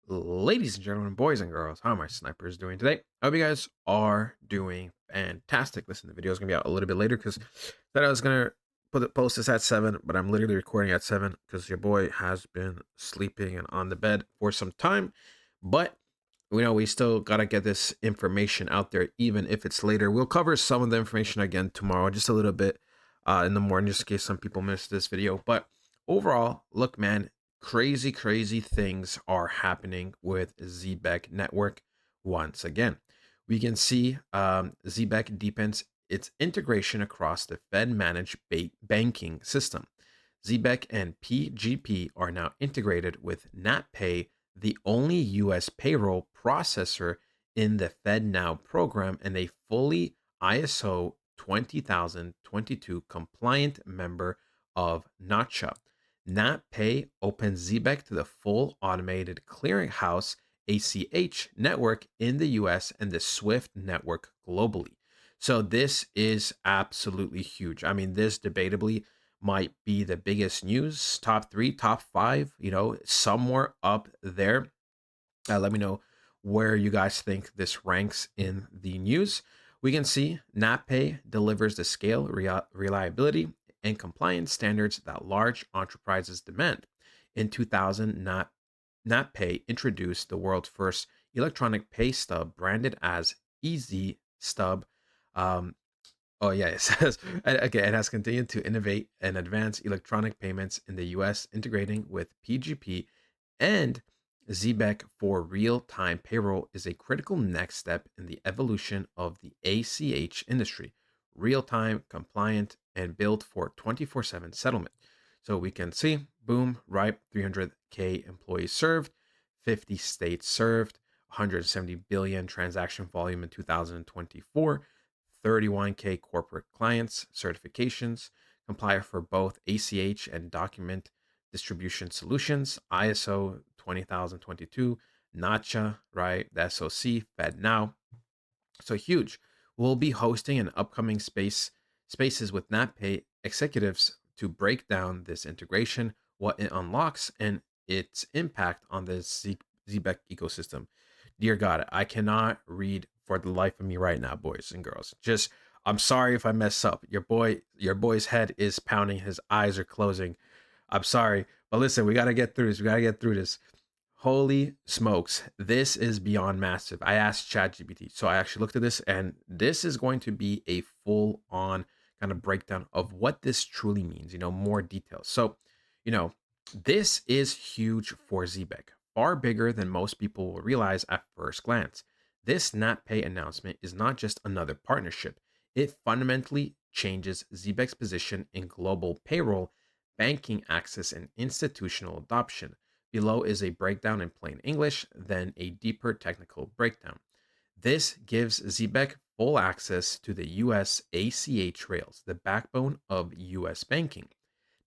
Ladies and gentlemen, boys and girls, how are my snipers doing today? I hope you guys are doing fantastic. Listen, the video is gonna be out a little bit later because that I was gonna post this at 7, but I'm literally recording at 7 because your boy has been sleeping and on the bed for some time. But we still gotta get this information out there, even if it's later. We'll cover some of the information again tomorrow, just a little bit in the morning, just in case some people missed this video. But overall, look, man, crazy things are happening with Zebec network once again. We can see Zebec deepens its integration across the Fed managed banking system. Zebec and PGP are now integrated with NatPay, the only US payroll processor in the FedNow program and a fully ISO 20022 compliant member of NACHA. NatPay opens Zebec to the full automated clearinghouse ACH network in the US and the SWIFT network globally. So this is absolutely huge. I mean, this debatably might be the biggest news, top 3, top 5, somewhere up there. Let me know where you guys think this ranks in the news. We can see NatPay delivers the scale, reliability, and compliance standards that large enterprises demand. In 2000, NatPay introduced the world's first electronic pay stub branded as Easy Stub. Um, Oh yeah, it says okay. It has continued to innovate and advance electronic payments in the U.S., integrating with PGP and Zebec for real-time payroll is a critical next step in the evolution of the ACH industry. Real-time, compliant, and built for 24/7 settlement. So we can see, boom, right, 300K employees served, 50 states served, 170 billion transaction volume in 2024. 31K corporate clients, certifications, comply for both ACH and document distribution solutions, ISO 20022, NACHA, right? The SOC, FedNow. So huge. We'll be hosting an upcoming spaces with NatPay executives to break down this integration, what it unlocks, and its impact on the Zbec ecosystem. Dear God, I cannot read for the life of me right now, boys and girls. Just I'm sorry if I mess up. Your boy's head is pounding, his eyes are closing. I'm sorry, but listen, we gotta get through this. We gotta get through this. Holy smokes, this is beyond massive. I asked ChatGPT, so I actually looked at this, and this is going to be a full on kind of breakdown of what this truly means, more details. So, you know, this is huge for Zbec, far bigger than most people will realize at first glance. This NatPay announcement is not just another partnership, it fundamentally changes Zbec's position in global payroll, banking access, and institutional adoption. Below is a breakdown in plain English, then a deeper technical breakdown. This gives Zebec full access to the US ACH rails, the backbone of US banking.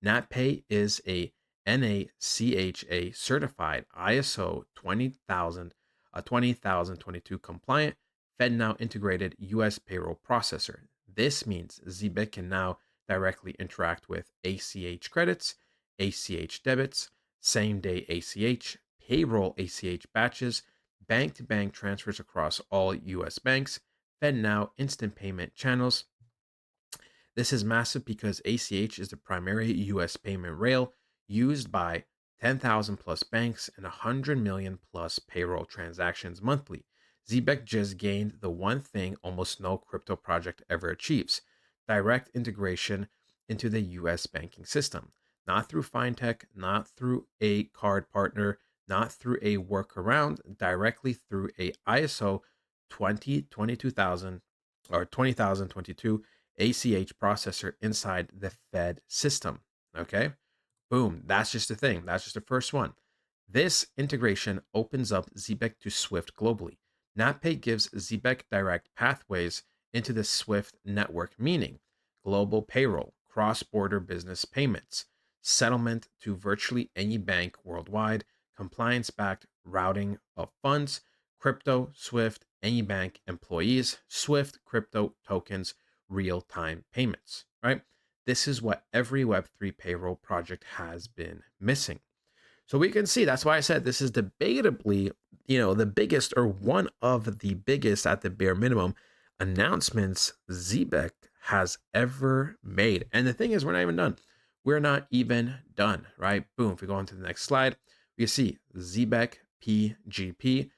NatPay is a NACHA certified ISO 20022 compliant FedNow integrated US payroll processor. This means Zebec can now directly interact with ACH credits, ACH debits, same day ACH, payroll ACH batches, bank to bank transfers across all US banks, FedNow instant payment channels. This is massive because ACH is the primary US payment rail used by 10,000 plus banks and 100 million plus payroll transactions monthly. Zbec just gained the one thing almost no crypto project ever achieves: direct integration into the US banking system. Not through fintech, not through a card partner, not through a workaround, directly through a ISO 22,000 or 20,022 ACH processor inside the Fed system. Okay. Boom. That's just the thing. That's just the first one. This integration opens up Zebec to Swift globally. NatPay gives Zebec direct pathways into the Swift network, meaning global payroll, cross border business payments, settlement to virtually any bank worldwide, compliance backed routing of funds, crypto, Swift, any bank employees, Swift crypto tokens, real time payments, right? This is what every Web3 payroll project has been missing. So we can see that's why I said this is debatably, the biggest or one of the biggest at the bare minimum announcements Zebec has ever made. And the thing is, we're not even done. We're not even done, right? Boom. If we go on to the next slide, we see Zebec PGP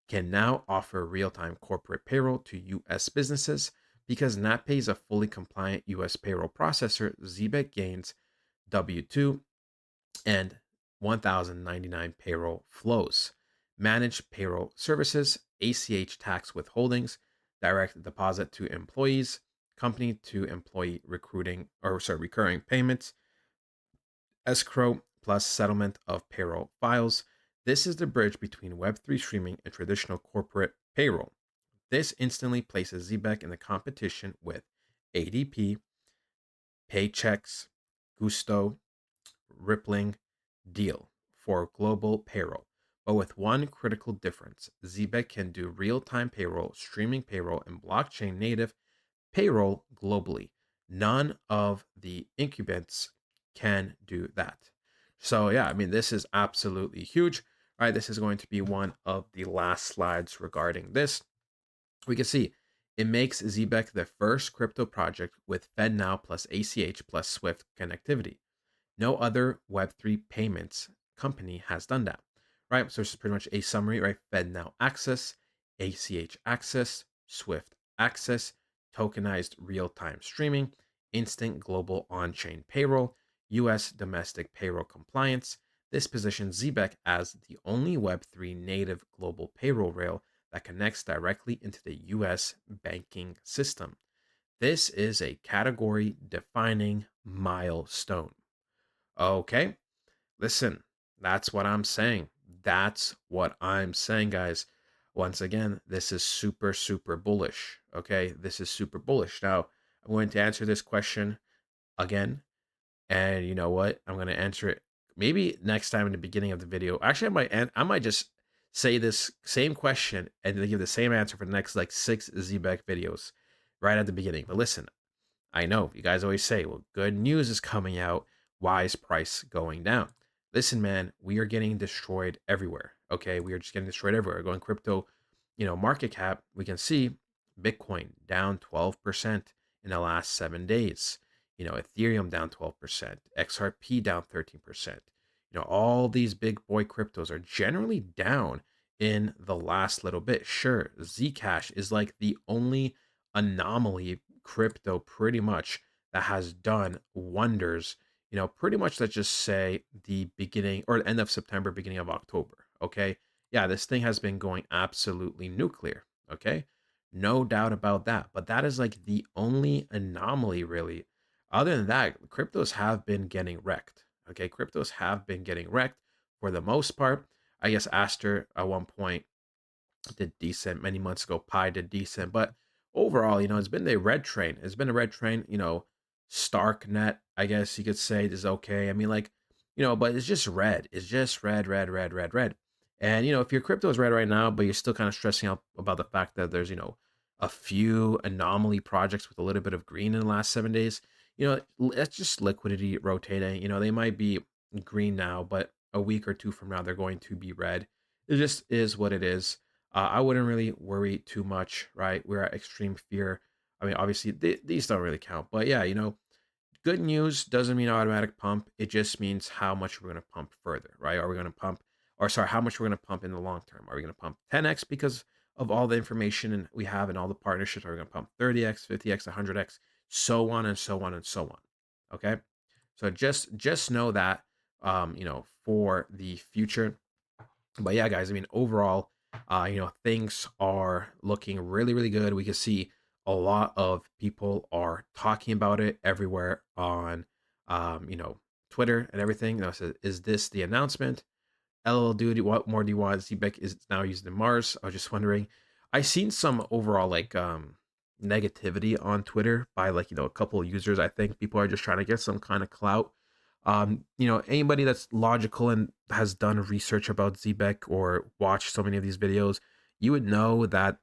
can now offer real-time corporate payroll to US businesses because NatPay is a fully compliant US payroll processor. Zebec gains W2 and 1,099 payroll flows, managed payroll services, ACH tax withholdings, direct deposit to employees, company to employee recurring payments, escrow plus settlement of payroll files. This is the bridge between Web3 streaming and traditional corporate payroll. This instantly places Zbec in the competition with ADP, Paychecks, Gusto, Rippling, Deal for global payroll. But with one critical difference, Zebec can do real time payroll, streaming payroll, and blockchain native payroll globally. None of the incumbents can do that. So, yeah, I mean, this is absolutely huge, right? This is going to be one of the last slides regarding this. We can see it makes Zebec the first crypto project with FedNow plus ACH plus Swift connectivity. No other Web3 payments company has done that, right? So it's pretty much a summary, right? FedNow access, ACH access, Swift access, tokenized real time streaming, instant global on chain payroll, US domestic payroll compliance. This positions Zbec as the only Web3 native global payroll rail that connects directly into the US banking system. This is a category defining milestone. Okay, listen, that's what I'm saying. That's what I'm saying, guys. Once again, this is super, super bullish. Okay, this is super bullish. Now, I'm going to answer this question again. And you know what? I'm going to answer it maybe next time in the beginning of the video. Actually, I might just say this same question and then give the same answer for the next like 6 Zbec videos right at the beginning. But listen, I know you guys always say, well, good news is coming out. Why is price going down? Listen, man, we are getting destroyed everywhere. Okay. We are just getting destroyed everywhere. Going crypto, market cap, we can see Bitcoin down 12% in the last 7 days. Ethereum down 12%, XRP down 13%. All these big boy cryptos are generally down in the last little bit. Sure, Zcash is like the only anomaly crypto pretty much that has done wonders. Pretty much let's just say the beginning or end of September, beginning of October. Okay. Yeah, this thing has been going absolutely nuclear. Okay. No doubt about that. But that is like the only anomaly, really. Other than that, cryptos have been getting wrecked. Okay. Cryptos have been getting wrecked for the most part. I guess Aster at one point did decent many months ago. Pi did decent, but overall, it's been a red train. It's been a red train. Starknet, I guess you could say, is okay. I mean, like, but it's just red. It's just red, red, red, red, red. And if your crypto is red right now, but you're still kind of stressing out about the fact that there's a few anomaly projects with a little bit of green in the last 7 days. That's just liquidity rotating. They might be green now, but a week or two from now they're going to be red. It just is what it is. I wouldn't really worry too much, right? We're at extreme fear. I mean, obviously, these don't really count. But yeah, good news doesn't mean automatic pump. It just means how much we're going to pump further, right? Are we going to pump, or sorry, how much we're going to pump in the long term? Are we going to pump 10x because of all the information we have and all the partnerships? Are we going to pump 30x, 50x, 100x, so on and so on and so on? Okay. So just know that, for the future. But yeah, guys, I mean, overall, things are looking really, really good. We can see a lot of people are talking about it everywhere on, Twitter and everything. So is this the announcement? LL dude, what more do you want? Zebec is now used in Mars. I was just wondering. I seen some overall like negativity on Twitter by like a couple of users. I think people are just trying to get some kind of clout. Anybody that's logical and has done research about Zebec or watched so many of these videos, you would know that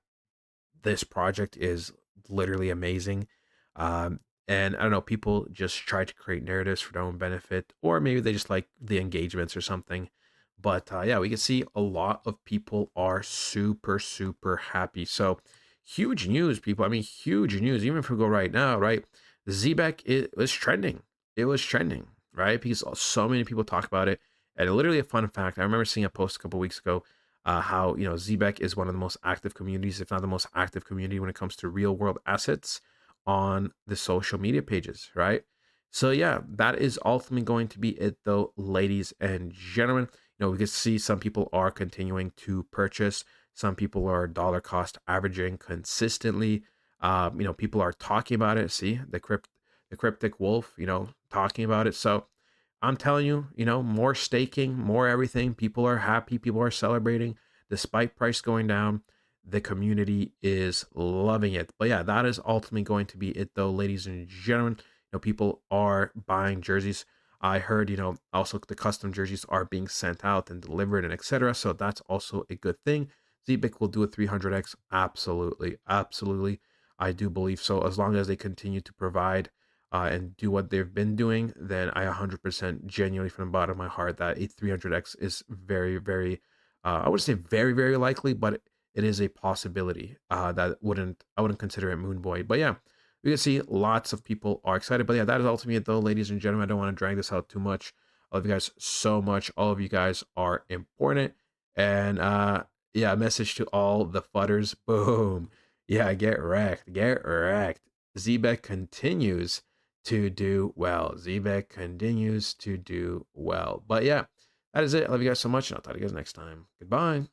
this project is literally amazing. And I don't know, people just try to create narratives for their own benefit, or maybe they just like the engagements or something. But yeah, we can see a lot of people are super, super happy. So huge news, people. I mean, huge news. Even if we go right now, right? Zebec, it was trending. It was trending, right? Because so many people talk about it. And literally a fun fact, I remember seeing a post a couple weeks ago how, Zebec is one of the most active communities, if not the most active community when it comes to real world assets on the social media pages, right? So yeah, that is ultimately going to be it though, ladies and gentlemen. We can see some people are continuing to purchase. Some people are dollar cost averaging consistently. People are talking about it. See the cryptic wolf, talking about it. So I'm telling you, more staking, more everything. People are happy. People are celebrating despite price going down. The community is loving it. But yeah, that is ultimately going to be it, though, ladies and gentlemen. People are buying jerseys. I heard, also the custom jerseys are being sent out and delivered and etc. So that's also a good thing. Zebec will do a 300x. Absolutely. Absolutely. I do believe so. As long as they continue to provide and do what they've been doing, then I 100% genuinely from the bottom of my heart that a 300x is very, very, I wouldn't say very, very likely, but it is a possibility that I wouldn't consider it moon boy. But yeah, we can see lots of people are excited. But yeah, that is ultimately it though, ladies and gentlemen. I don't want to drag this out too much. I love you guys so much. All of you guys are important. And yeah, message to all the fudders. Boom. Yeah, get wrecked. Get wrecked. Zbec continues to do well. Zebec continues to do well. But yeah, that is it. I love you guys so much, and I'll talk to you guys next time. Goodbye.